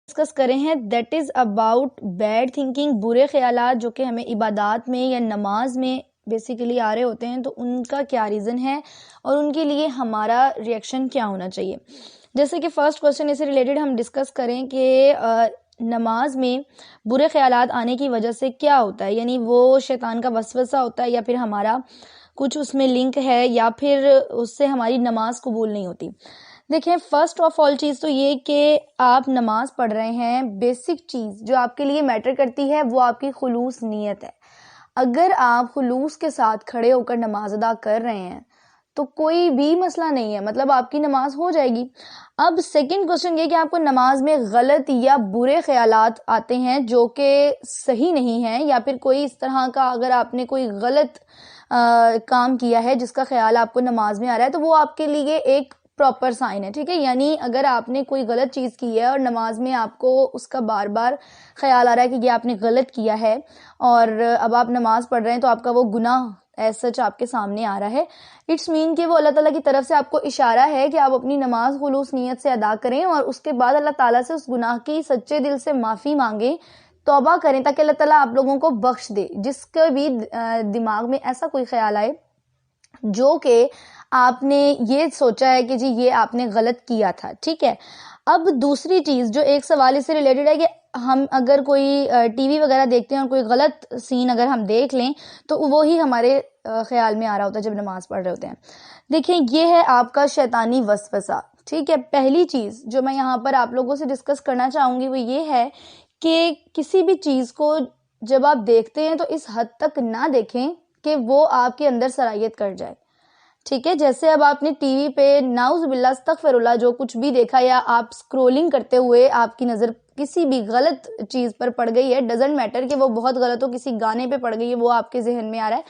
Discuss کرے ہیں that is about bad thinking, برے خیالات جو کہ ہمیں عبادات میں یا نماز میں بیسیکلی آ رہے ہوتے ہیں، تو ان کا کیا ریزن ہے اور ان کے لیے ہمارا ریئیکشن کیا ہونا چاہیے. جیسے کہ فرسٹ کوشچن سے ریلیٹڈ ہم ڈسکس کریں کہ نماز میں برے خیالات آنے کی وجہ سے کیا ہوتا ہے، یعنی وہ شیطان کا وسوسہ ہوتا ہے یا پھر ہمارا کچھ اس میں لنک ہے یا پھر اس سے ہماری نماز قبول نہیں ہوتی. دیکھیں فرسٹ آف آل چیز تو یہ کہ آپ نماز پڑھ رہے ہیں، بیسک چیز جو آپ کے لیے میٹر کرتی ہے وہ آپ کی خلوص نیت ہے. اگر آپ خلوص کے ساتھ کھڑے ہو کر نماز ادا کر رہے ہیں تو کوئی بھی مسئلہ نہیں ہے، مطلب آپ کی نماز ہو جائے گی. اب سیکنڈ کوشچن یہ کہ آپ کو نماز میں غلط یا برے خیالات آتے ہیں جو کہ صحیح نہیں ہیں، یا پھر کوئی اس طرح کا اگر آپ نے کوئی غلط کام کیا ہے جس کا خیال آپ کو نماز میں آ رہا ہے، تو وہ آپ کے لیے ایک پراپر سائن ہے. ٹھیک ہے، یعنی اگر آپ نے کوئی غلط چیز کی ہے اور نماز میں آپ کو اس کا بار بار خیال آ رہا ہے کہ یہ آپ نے غلط کیا ہے اور اب آپ نماز پڑھ رہے ہیں تو آپ کا وہ گناہ ایز سچ آپ کے سامنے آ رہا ہے، اٹس مین کہ وہ اللہ تعالیٰ کی طرف سے آپ کو اشارہ ہے کہ آپ اپنی نماز خلوص نیت سے ادا کریں اور اس کے بعد اللہ تعالیٰ سے اس گناہ کی سچے دل سے معافی مانگیں، توبہ کریں، تاکہ اللہ تعالیٰ آپ لوگوں کو بخش دے. جس کے بھی دماغ میں ایسا کوئی خیال آئے جو کہ آپ نے یہ سوچا ہے کہ جی یہ آپ نے غلط کیا تھا. ٹھیک ہے، اب دوسری چیز جو ایک سوال اس سے ریلیٹڈ ہے کہ ہم اگر کوئی ٹی وی وغیرہ دیکھتے ہیں اور کوئی غلط سین اگر ہم دیکھ لیں تو وہی ہمارے خیال میں آ رہا ہوتا ہے جب نماز پڑھ رہے ہوتے ہیں. دیکھیں یہ ہے آپ کا شیطانی وسوسہ. ٹھیک ہے، پہلی چیز جو میں یہاں پر آپ لوگوں سے ڈسکس کرنا چاہوں گی وہ یہ ہے کہ کسی بھی چیز کو جب آپ دیکھتے ہیں تو اس حد تک نہ دیکھیں کہ وہ آپ کے اندر صلاحیت کر جائے. ٹھیک ہے، جیسے اب آپ نے ٹی وی پہ نعوذ باللہ استغفر اللہ جو کچھ بھی دیکھا یا آپ سکرولنگ کرتے ہوئے آپ کی نظر کسی بھی غلط چیز پر پڑ گئی ہے، ڈزنٹ میٹر کہ وہ بہت غلط ہو، کسی گانے پہ پڑ گئی ہے وہ آپ کے ذہن میں آ رہا ہے،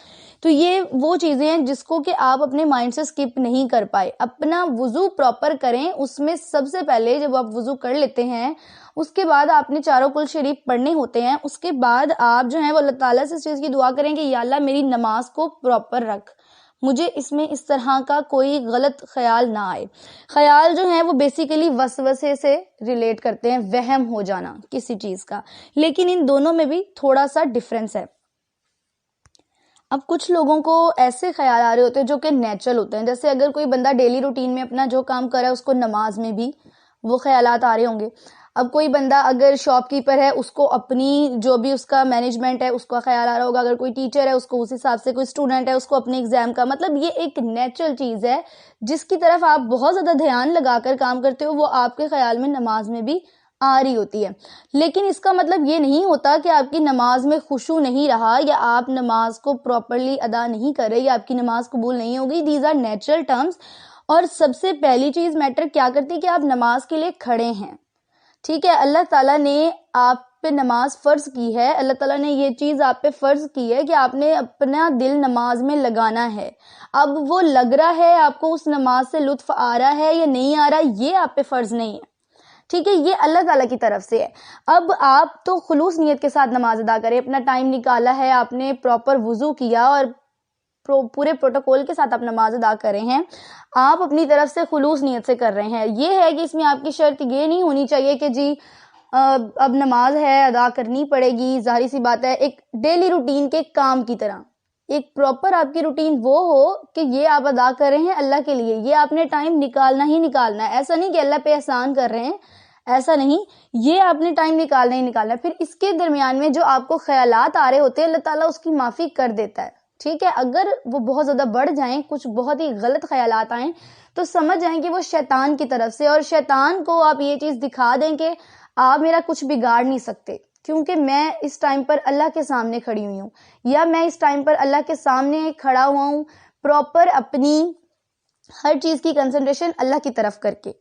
تو یہ وہ چیزیں ہیں جس کو کہ آپ اپنے مائنڈ سے سکپ نہیں کر پائے. اپنا وضو پراپر کریں. اس میں سب سے پہلے جب آپ وضو کر لیتے ہیں اس کے بعد آپ نے چاروں کل شریف پڑھنے ہوتے ہیں. اس کے بعد آپ جو ہیں وہ اللہ تعالیٰ سے اس چیز کی دعا کریں کہ یا اللہ میری نماز کو پراپر رکھ، مجھے اس میں اس طرح کا کوئی غلط خیال نہ آئے. خیال جو ہیں وہ بیسیکلی وسوسے سے ریلیٹ کرتے ہیں، وہم ہو جانا کسی چیز کا، لیکن ان دونوں میں بھی تھوڑا سا ڈفرینس ہے. اب کچھ لوگوں کو ایسے خیال آ رہے ہوتے ہیں جو کہ نیچرل ہوتے ہیں، جیسے اگر کوئی بندہ ڈیلی روٹین میں اپنا جو کام کر رہا ہے اس کو نماز میں بھی وہ خیالات آ رہے ہوں گے. اب کوئی بندہ اگر شاپ کیپر ہے اس کو اپنی جو بھی اس کا مینجمنٹ ہے اس کا خیال آ رہا ہوگا، اگر کوئی ٹیچر ہے اس کو اس حساب سے، کوئی اسٹوڈنٹ ہے اس کو اپنے ایگزام کا. مطلب یہ ایک نیچرل چیز ہے جس کی طرف آپ بہت زیادہ دھیان لگا کر کام کرتے ہو، وہ آپ کے خیال میں نماز میں بھی آ رہی ہوتی ہے. لیکن اس کا مطلب یہ نہیں ہوتا کہ آپ کی نماز میں خشوع نہیں رہا یا آپ نماز کو پراپرلی ادا نہیں کر رہے یا آپ کی نماز قبول نہیں ہوگی. These are natural terms. اور سب سے پہلی چیز میٹر کیا کرتی ہے کہ آپ نماز کے لیے کھڑے ہیں. ٹھیک ہے، اللہ تعالیٰ نے آپ پہ نماز فرض کی ہے، اللہ تعالیٰ نے یہ چیز آپ پہ فرض کی ہے کہ آپ نے اپنا دل نماز میں لگانا ہے. اب وہ لگ رہا ہے، آپ کو اس نماز سے لطف آ رہا ہے یا نہیں آ رہا، یہ آپ پہ فرض نہیں ہے. ٹھیک ہے، یہ اللہ تعالیٰ کی طرف سے ہے. اب آپ تو خلوص نیت کے ساتھ نماز ادا کریں، اپنا ٹائم نکالا ہے، آپ نے پراپر وضو کیا اور پورے پروٹوکول کے ساتھ آپ نماز ادا کر رہے ہیں، آپ اپنی طرف سے خلوص نیت سے کر رہے ہیں. یہ ہے کہ اس میں آپ کی شرط یہ نہیں ہونی چاہیے کہ جی اب نماز ہے ادا کرنی پڑے گی. ظاہری سی بات ہے، ایک ڈیلی روٹین کے کام کی طرح ایک پراپر آپ کی روٹین وہ ہو کہ یہ آپ ادا کر رہے ہیں اللہ کے لیے، یہ آپ نے ٹائم نکالنا ہی نکالنا ہے. ایسا نہیں کہ اللہ پہ احسان کر رہے ہیں، ایسا نہیں، یہ آپ نے ٹائم نکالنا ہی نکالنا ہے. پھر اس کے درمیان میں جو آپ کو خیالات آ رہے ہوتے ہیں اللہ تعالیٰ اس کی معافی کر دیتا ہے. ٹھیک ہے، اگر وہ بہت زیادہ بڑھ جائیں، کچھ بہت ہی غلط خیالات آئیں تو سمجھ جائیں کہ وہ شیطان کی طرف سے، اور شیطان کو آپ یہ چیز دکھا دیں کہ آپ میرا کچھ بگاڑ نہیں سکتے کیونکہ میں اس ٹائم پر اللہ کے سامنے کھڑی ہوئی ہوں، یا میں اس ٹائم پر اللہ کے سامنے کھڑا ہوا ہوں پراپر اپنی ہر چیز کی کنسنٹریشن اللہ کی طرف کر کے.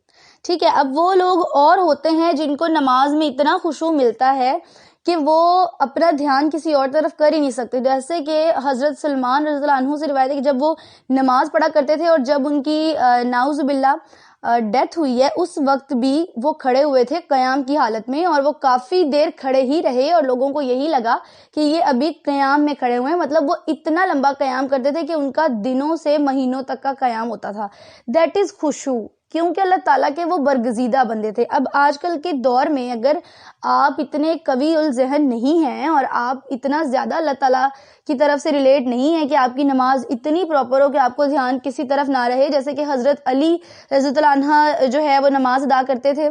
ٹھیک ہے، اب وہ لوگ اور ہوتے ہیں جن کو نماز میں اتنا خشوع ملتا ہے کہ وہ اپنا دھیان کسی اور طرف کر ہی نہیں سکتے. جیسے کہ حضرت سلمان رضی اللہ عنہ سے روایت ہے کہ جب وہ نماز پڑھا کرتے تھے اور جب ان کی نعوذ باللہ ڈیتھ ہوئی ہے اس وقت بھی وہ کھڑے ہوئے تھے قیام کی حالت میں، اور وہ کافی دیر کھڑے ہی رہے اور لوگوں کو یہی لگا کہ یہ ابھی قیام میں کھڑے ہوئے ہیں. مطلب وہ اتنا لمبا قیام کرتے تھے کہ ان کا دنوں سے مہینوں تک کا قیام ہوتا تھا. دیٹ از خشوع، کیونکہ اللہ تعالیٰ کے وہ برگزیدہ بندے تھے. اب آج کل کے دور میں اگر آپ اتنے قوی الذہن نہیں ہیں اور آپ اتنا زیادہ اللہ تعالیٰ کی طرف سے ریلیٹ نہیں ہے کہ آپ کی نماز اتنی پراپر ہو کہ آپ کو دھیان کسی طرف نہ رہے, جیسے کہ حضرت علی رضی اللہ عنہ جو ہے وہ نماز ادا کرتے تھے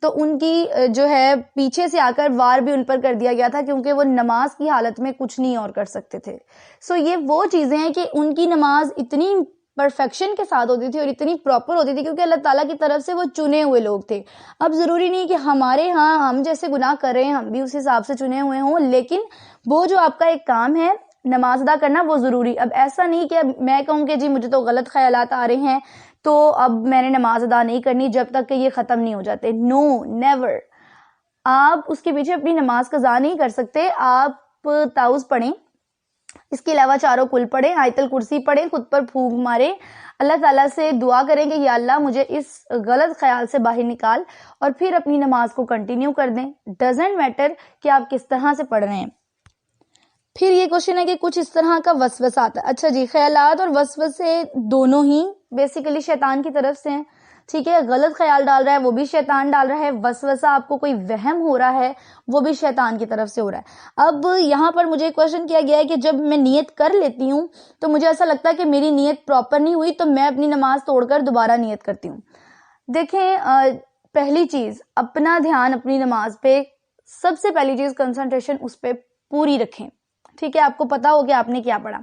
تو ان کی جو ہے پیچھے سے آ کر وار بھی ان پر کر دیا گیا تھا کیونکہ وہ نماز کی حالت میں کچھ نہیں اور کر سکتے تھے. سو یہ وہ چیزیں ہیں کہ ان کی نماز اتنی پرفیکشن کے ساتھ ہوتی تھی اور اتنی پراپر ہوتی تھی کیونکہ اللہ تعالیٰ کی طرف سے وہ چنے ہوئے لوگ تھے. اب ضروری نہیں کہ ہمارے ہاں ہم جیسے گناہ کر رہے ہیں ہم بھی اس حساب سے چنے ہوئے ہوں, لیکن وہ جو آپ کا ایک کام ہے نماز ادا کرنا وہ ضروری. اب ایسا نہیں کہ اب میں کہوں کہ جی مجھے تو غلط خیالات آ رہے ہیں تو اب میں نے نماز ادا نہیں کرنی جب تک کہ یہ ختم نہیں ہو جاتے. نو نیور. آپ اس کے پیچھے اپنی نماز قضا نہیں کر سکتے. آپ تعوذ پڑھیں, اس کے علاوہ چاروں کل پڑھیں, آیت الکرسی پڑھیں, خود پر پھونک ماریں, اللہ تعالیٰ سے دعا کریں کہ یا اللہ مجھے اس غلط خیال سے باہر نکال, اور پھر اپنی نماز کو کنٹینیو کر دیں. ڈزنٹ میٹر کہ آپ کس طرح سے پڑھ رہے ہیں. پھر یہ کوشچن ہے کہ کچھ اس طرح کا وسوسہ آتا ہے. اچھا جی, خیالات اور وسوسے دونوں ہی بیسیکلی شیطان کی طرف سے ہیں. ٹھیک ہے, غلط خیال ڈال رہا ہے وہ بھی شیطان ڈال رہا ہے, وسوسہ آپ کو کوئی وہم ہو رہا ہے وہ بھی شیطان کی طرف سے ہو رہا ہے. اب یہاں پر مجھے کوشچن کیا گیا ہے کہ جب میں نیت کر لیتی ہوں تو مجھے ایسا لگتا ہے کہ میری نیت پراپر نہیں ہوئی تو میں اپنی نماز توڑ کر دوبارہ نیت کرتی ہوں. دیکھیں, پہلی چیز اپنا دھیان اپنی نماز پہ, سب سے پہلی چیز کنسنٹریشن اس پہ پوری رکھیں. ٹھیک ہے, آپ کو پتا ہو کہ آپ نے کیا پڑھا.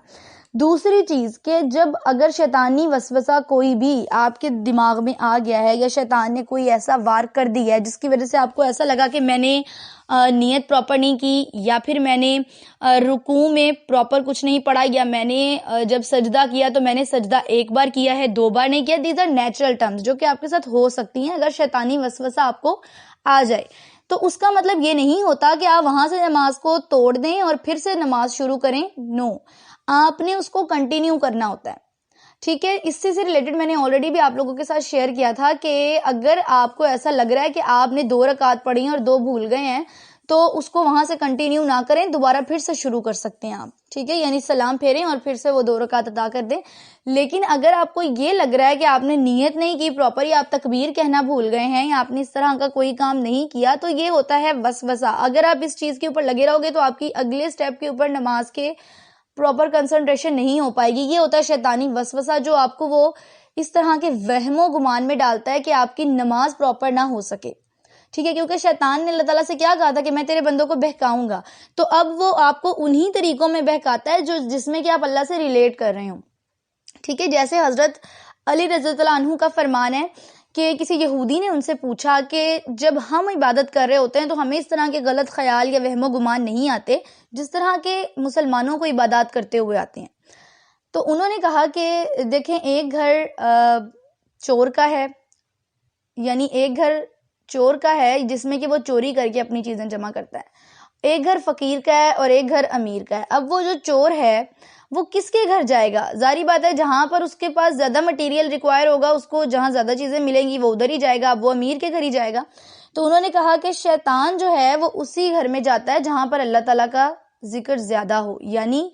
دوسری چیز کہ جب اگر شیطانی وسوسہ کوئی بھی آپ کے دماغ میں آ گیا ہے یا شیطان نے کوئی ایسا وار کر دیا ہے جس کی وجہ سے آپ کو ایسا لگا کہ میں نے نیت پراپر نہیں کی, یا پھر میں نے رکوع میں پراپر کچھ نہیں پڑھا, یا میں نے جب سجدہ کیا تو میں نے سجدہ ایک بار کیا ہے 2 بار نہیں کیا. دیز آر نیچرل ٹرمز جو کہ آپ کے ساتھ ہو سکتی ہیں اگر شیطانی وسوسہ آپ کو آ جائے. تو اس کا مطلب یہ نہیں ہوتا کہ آپ وہاں سے نماز کو توڑ دیں اور پھر سے نماز شروع کریں. نو, آپ نے اس کو کنٹینیو کرنا ہوتا ہے. ٹھیک ہے, اس سے ریلیٹڈ میں نے آلریڈی بھی آپ لوگوں کے ساتھ شیئر کیا تھا کہ اگر آپ کو ایسا لگ رہا ہے کہ آپ نے 2 رکعت پڑھی ہیں اور 2 بھول گئے ہیں تو اس کو وہاں سے کنٹینیو نہ کریں, دوبارہ پھر سے شروع کر سکتے ہیں آپ. ٹھیک ہے, یعنی سلام پھیریں اور پھر سے وہ 2 رکعت ادا کر دیں. لیکن اگر آپ کو یہ لگ رہا ہے کہ آپ نے نیت نہیں کی پراپر, یا آپ تکبیر کہنا بھول گئے ہیں, یا آپ نے اس طرح کا کوئی کام نہیں کیا, تو یہ ہوتا ہے وسوسہ. اگر آپ اس چیز کے اوپر لگے رہو گے تو آپ کی اگلے سٹیپ کے اوپر نماز کے پراپر کنسنٹریشن نہیں ہو پائے گی. یہ ہوتا ہے شیطانی وسوسہ جو آپ کو وہ اس طرح کے وہم و گمان میں ڈالتا ہے کہ آپ کی نماز پراپر نہ ہو سکے. ٹھیک ہے, کیونکہ شیطان نے اللہ تعالیٰ سے کیا کہا تھا کہ میں تیرے بندوں کو بہکاؤں گا, تو اب وہ آپ کو انہی طریقوں میں بہکاتا ہے جس میں کہ آپ اللہ سے ریلیٹ کر رہے ہوں. ٹھیک ہے, جیسے حضرت علی رضی اللہ عنہ کا فرمان ہے کہ کسی یہودی نے ان سے پوچھا کہ جب ہم عبادت کر رہے ہوتے ہیں تو ہمیں اس طرح کے غلط خیال یا وہم و گمان نہیں آتے جس طرح کے مسلمانوں کو عبادات کرتے ہوئے آتے ہیں. تو انہوں نے کہا کہ دیکھیں, ایک گھر چور کا ہے, یعنی ایک گھر چور کا ہے جس میں کہ وہ چوری کر کے اپنی چیزیں جمع کرتا ہے. ایک گھر فقیر کا ہے اور ایک گھر امیر کا ہے. اب وہ جو چور ہے وہ کس کے گھر جائے گا؟ ظاہری بات ہے جہاں پر اس کے پاس زیادہ مٹیریل ریکوائر ہوگا, اس کو جہاں زیادہ چیزیں ملیں گی وہ ادھر ہی جائے گا, اب وہ امیر کے گھر ہی جائے گا. تو انہوں نے کہا کہ شیطان جو ہے وہ اسی گھر میں جاتا ہے جہاں پر اللہ تعالیٰ کا ذکر زیادہ ہو. یعنی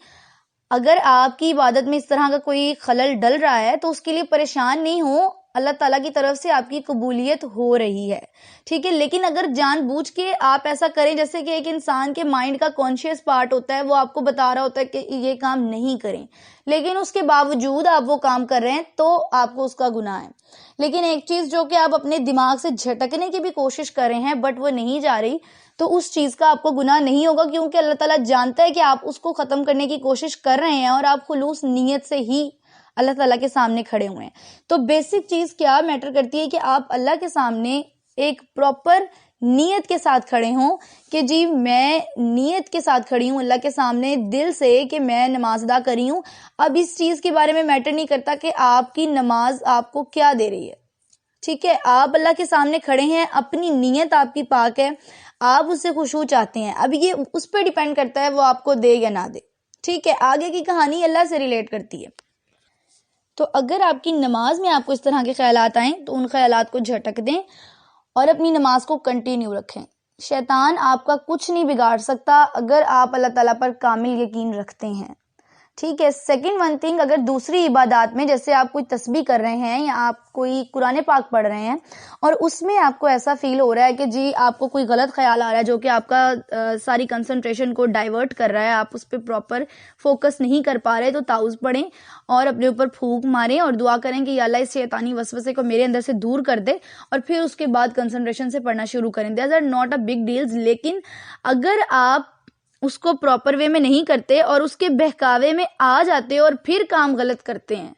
اگر آپ کی عبادت میں اس طرح کا کوئی خلل ڈل رہا ہے تو اس کے لیے پریشان نہیں ہو, اللہ تعالیٰ کی طرف سے آپ کی قبولیت ہو رہی ہے. ٹھیک ہے, لیکن اگر جان بوجھ کے آپ ایسا کریں, جیسے کہ ایک انسان کے مائنڈ کا کانشیس پارٹ ہوتا ہے, وہ آپ کو بتا رہا ہوتا ہے کہ یہ کام نہیں کریں, لیکن اس کے باوجود آپ وہ کام کر رہے ہیں تو آپ کو اس کا گناہ ہے. لیکن ایک چیز جو کہ آپ اپنے دماغ سے جھٹکنے کی بھی کوشش کر رہے ہیں بٹ وہ نہیں جا رہی, تو اس چیز کا آپ کو گناہ نہیں ہوگا, کیونکہ اللہ تعالیٰ جانتا ہے کہ آپ اس کو ختم کرنے کی کوشش کر رہے ہیں اور آپ خلوص نیت سے ہی اللہ تعالیٰ کے سامنے کھڑے ہوئے ہیں. تو بیسک چیز کیا میٹر کرتی ہے کہ آپ اللہ کے سامنے ایک پراپر نیت کے ساتھ کھڑے ہوں کہ جی میں نیت کے ساتھ کھڑی ہوں اللہ کے سامنے دل سے کہ میں نماز ادا کری ہوں. اب اس چیز کے بارے میں میٹر نہیں کرتا کہ آپ کی نماز آپ کو کیا دے رہی ہے. ٹھیک ہے, آپ اللہ کے سامنے کھڑے ہیں, اپنی نیت آپ کی پاک ہے, آپ اس سے خشوع چاہتے ہیں. اب یہ اس پہ ڈیپینڈ کرتا ہے وہ آپ کو دے یا نہ دے. ٹھیک ہے, آگے کی کہانی اللہ سے ریلیٹ کرتی ہے. تو اگر آپ کی نماز میں آپ کو اس طرح کے خیالات آئیں تو ان خیالات کو جھٹک دیں اور اپنی نماز کو کنٹینیو رکھیں. شیطان آپ کا کچھ نہیں بگاڑ سکتا اگر آپ اللہ تعالیٰ پر کامل یقین رکھتے ہیں. ٹھیک ہے. سیکنڈ ون تھنگ، اگر دوسری عبادات میں جیسے آپ کوئی تسبیح کر رہے ہیں یا آپ کوئی قرآن پاک پڑھ رہے ہیں اور اس میں آپ کو ایسا فیل ہو رہا ہے کہ جی آپ کو کوئی غلط خیال آ رہا ہے جو کہ آپ کا ساری کنسنٹریشن کو ڈائیورٹ کر رہا ہے، آپ اس پہ پراپر فوکس نہیں کر پا رہے، تو تعوذ پڑھیں اور اپنے اوپر پھونک ماریں اور دعا کریں کہ یا اللہ اس شیطانی وسوسے کو میرے اندر سے دور کر دے، اور پھر اس کے بعد کنسنٹریشن سے پڑھنا شروع کریں. These are not a big deals. لیکن اگر آپ اس کو پراپر وے میں نہیں کرتے اور اس کے بہکاوے میں آ جاتے اور پھر کام غلط کرتے ہیں،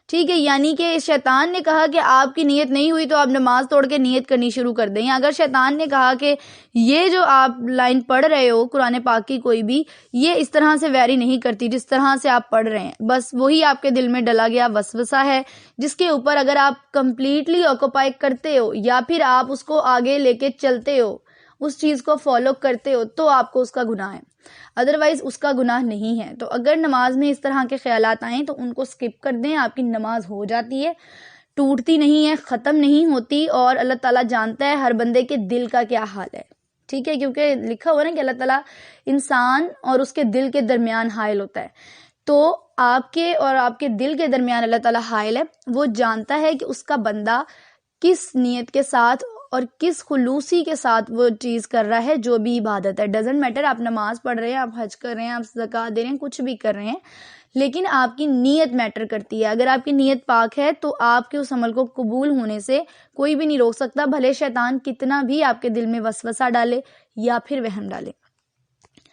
ٹھیک ہے، یعنی کہ شیطان نے کہا کہ آپ کی نیت نہیں ہوئی تو آپ نماز توڑ کے نیت کرنی شروع کر دیں، یا اگر شیطان نے کہا کہ یہ جو آپ لائن پڑھ رہے ہو قرآن پاک کی کوئی بھی، یہ اس طرح سے ویری نہیں کرتی جس طرح سے آپ پڑھ رہے ہیں، بس وہی آپ کے دل میں ڈلا گیا وسوسہ ہے جس کے اوپر اگر آپ کمپلیٹلی آکوپائی کرتے ہو یا پھر آپ اس کو آگے لے کے چلتے ہو، اس چیز کو فالو کرتے ہو، تو آپ کو اس کا گناہ ہے، ادروائز اس کا گناہ نہیں ہے. تو اگر نماز میں اس طرح کے خیالات آئیں تو ان کو سکپ کر دیں، آپ کی نماز ہو جاتی ہے، ٹوٹتی نہیں ہے، ختم نہیں ہوتی، اور اللہ تعالیٰ جانتا ہے ہر بندے کے دل کا کیا حال ہے. ٹھیک ہے، کیونکہ لکھا ہوا نا کہ اللہ تعالیٰ انسان اور اس کے دل کے درمیان حائل ہوتا ہے. تو آپ کے اور آپ کے دل کے درمیان اللہ تعالیٰ حائل ہے، وہ جانتا ہے کہ اس کا بندہ کس نیت کے ساتھ اور کس خلوصی کے ساتھ وہ چیز کر رہا ہے، جو بھی عبادت ہے. ڈزنٹ میٹر آپ نماز پڑھ رہے ہیں، آپ حج کر رہے ہیں، آپ زکوٰۃ دے رہے ہیں، کچھ بھی کر رہے ہیں، لیکن آپ کی نیت میٹر کرتی ہے. اگر آپ کی نیت پاک ہے تو آپ کے اس عمل کو قبول ہونے سے کوئی بھی نہیں روک سکتا، بھلے شیطان کتنا بھی آپ کے دل میں وسوسہ ڈالے یا پھر وہم ڈالے.